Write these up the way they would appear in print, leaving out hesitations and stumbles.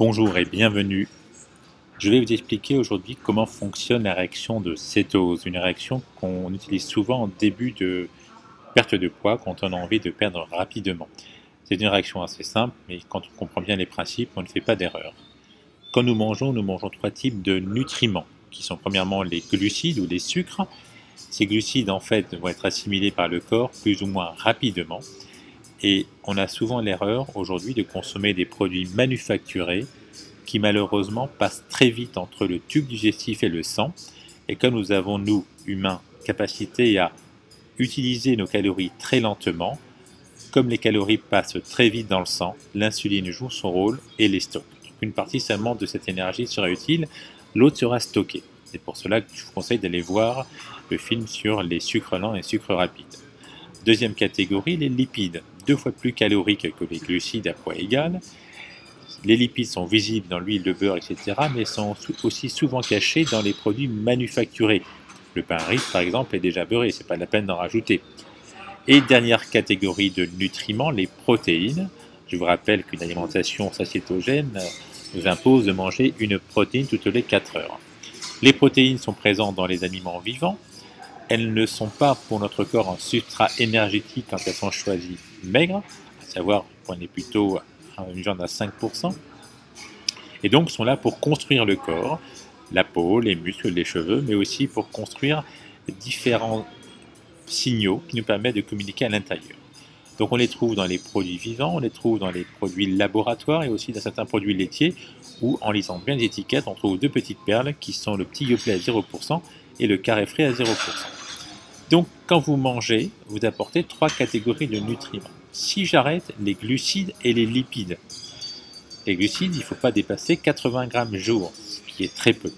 Bonjour et bienvenue. Je vais vous expliquer aujourd'hui comment fonctionne la réaction de cétose, une réaction qu'on utilise souvent en début de perte de poids quand on a envie de perdre rapidement. C'est une réaction assez simple, mais quand on comprend bien les principes, on ne fait pas d'erreur. Quand nous mangeons trois types de nutriments, qui sont premièrement les glucides ou les sucres. Ces glucides en fait vont être assimilés par le corps plus ou moins rapidement. Et on a souvent l'erreur aujourd'hui de consommer des produits manufacturés qui malheureusement passent très vite entre le tube digestif et le sang. Et comme nous avons, nous, humains, capacité à utiliser nos calories très lentement, comme les calories passent très vite dans le sang, l'insuline joue son rôle et les stocke. Donc une partie seulement de cette énergie sera utile, l'autre sera stockée. C'est pour cela que je vous conseille d'aller voir le film sur les sucres lents et sucres rapides. Deuxième catégorie, les lipides, 2 fois plus caloriques que les glucides à poids égal. Les lipides sont visibles dans l'huile, le beurre, etc., mais sont aussi souvent cachés dans les produits manufacturés. Le pain riche, par exemple, est déjà beurré, c'est pas la peine d'en rajouter. Et dernière catégorie de nutriments, les protéines. Je vous rappelle qu'une alimentation satiétogène nous impose de manger une protéine toutes les 4 heures. Les protéines sont présentes dans les aliments vivants. Elles ne sont pas pour notre corps un substrat énergétique quand elles sont choisies maigres, à savoir qu'on est plutôt une viande à 5%, et donc sont là pour construire le corps, la peau, les muscles, les cheveux, mais aussi pour construire différents signaux qui nous permettent de communiquer à l'intérieur. Donc on les trouve dans les produits vivants, on les trouve dans les produits laboratoires et aussi dans certains produits laitiers où, en lisant bien les étiquettes, on trouve 2 petites perles qui sont le petit Yoplait à 0% et le carré frais à 0%. Donc quand vous mangez, vous apportez 3 catégories de nutriments. Si j'arrête les glucides et les lipides, les glucides, il ne faut pas dépasser 80 grammes jour, ce qui est très peu.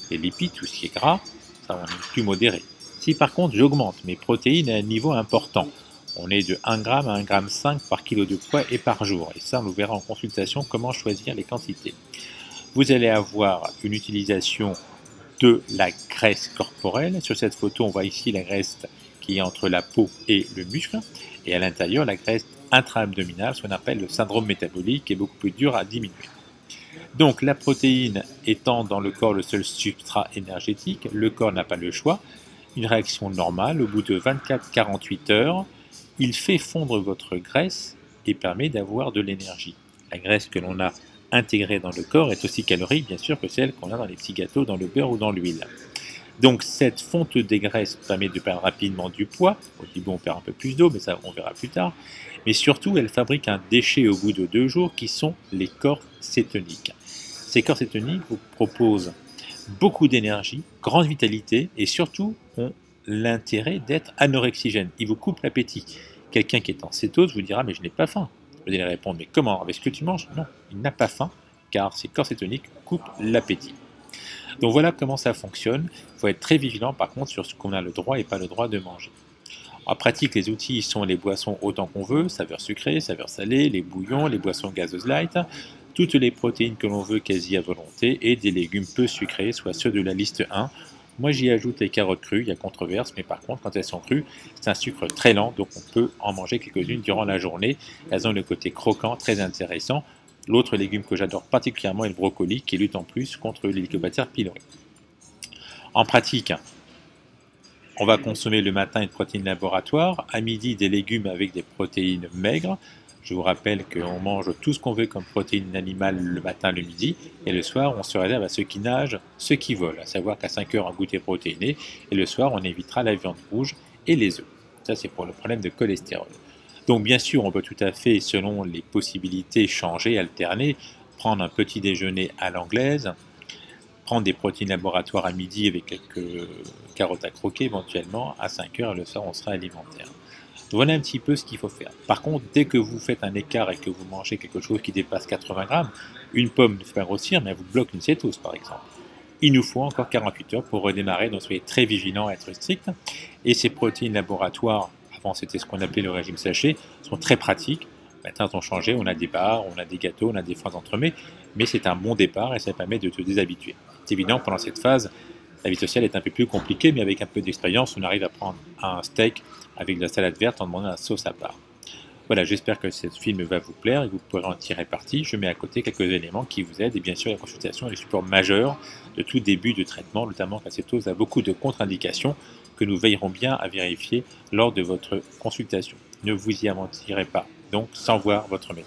Les lipides, tout ce qui est gras, ça on est plus modéré. Si par contre j'augmente mes protéines à un niveau important, on est de 1 gramme à 1,5 g par kilo de poids et par jour. Et ça, on nous verra en consultation comment choisir les quantités. Vous allez avoir une utilisation de la graisse corporelle. Sur cette photo, on voit ici la graisse qui est entre la peau et le muscle. Et à l'intérieur, la graisse intra-abdominale, ce qu'on appelle le syndrome métabolique, qui est beaucoup plus dur à diminuer. Donc la protéine étant dans le corps le seul substrat énergétique, le corps n'a pas le choix. Une réaction normale, au bout de 24-48 heures, il fait fondre votre graisse et permet d'avoir de l'énergie. La graisse que l'on a intégrée dans le corps est aussi calorique, bien sûr, que celle qu'on a dans les petits gâteaux, dans le beurre ou dans l'huile. Donc cette fonte des graisses permet de perdre rapidement du poids. Au début, on perd un peu plus d'eau, mais ça, on verra plus tard. Mais surtout, elle fabrique un déchet au bout de 2 jours qui sont les corps cétoniques. Ces corps cétoniques vous proposent beaucoup d'énergie, grande vitalité et surtout ont l'intérêt d'être anorexigènes. Ils vous coupent l'appétit. Quelqu'un qui est en cétose vous dira « mais je n'ai pas faim ». Vous allez répondre « mais comment, avec ce que tu manges ?» Non, il n'a pas faim car ces corps cétoniques coupent l'appétit. Donc voilà comment ça fonctionne. Il faut être très vigilant par contre sur ce qu'on a le droit et pas le droit de manger. En pratique, les outils sont les boissons autant qu'on veut, saveur sucrée, saveur salée, les bouillons, les boissons gazeuses light, toutes les protéines que l'on veut quasi à volonté et des légumes peu sucrés, soit ceux de la liste 1. Moi j'y ajoute les carottes crues, il y a controverse, mais par contre quand elles sont crues, c'est un sucre très lent, donc on peut en manger quelques-unes durant la journée. Elles ont le côté croquant, très intéressant. L'autre légume que j'adore particulièrement est le brocoli, qui lutte en plus contre l'hélicobacter pylori. En pratique, on va consommer le matin une protéine laboratoire, à midi des légumes avec des protéines maigres. Je vous rappelle qu'on mange tout ce qu'on veut comme protéines animales le matin, le midi, et le soir, on se réserve à ceux qui nagent, ceux qui volent, à savoir qu'à 5 heures, un goûter protéiné, et le soir, on évitera la viande rouge et les œufs. Ça, c'est pour le problème de cholestérol. Donc, bien sûr, on peut tout à fait, selon les possibilités, changer, alterner, prendre un petit déjeuner à l'anglaise, prendre des protéines laboratoires à midi avec quelques carottes à croquer éventuellement, à 5 heures, et le soir, on sera alimentaire. Voilà un petit peu ce qu'il faut faire. Par contre, dès que vous faites un écart et que vous mangez quelque chose qui dépasse 80 grammes, une pomme ne fait pas grossir, mais elle vous bloque une cétose par exemple. Il nous faut encore 48 heures pour redémarrer, donc soyez très vigilants à être strict. Et ces protéines laboratoires, avant c'était ce qu'on appelait le régime sachet, sont très pratiques. Maintenant, on changé, on a des bars, on a des gâteaux, on a des phrases entremets, mais c'est un bon départ et ça permet de te déshabituer. C'est évident, pendant cette phase, la vie sociale est un peu plus compliquée, mais avec un peu d'expérience, on arrive à prendre un steak avec de la salade verte en demandant la sauce à part. Voilà, j'espère que ce film va vous plaire et que vous pourrez en tirer parti. Je mets à côté quelques éléments qui vous aident et bien sûr la consultation est le support majeur de tout début de traitement, notamment que la cétose a beaucoup de contre-indications que nous veillerons bien à vérifier lors de votre consultation. Ne vous y aventurez pas, donc sans voir votre médecin.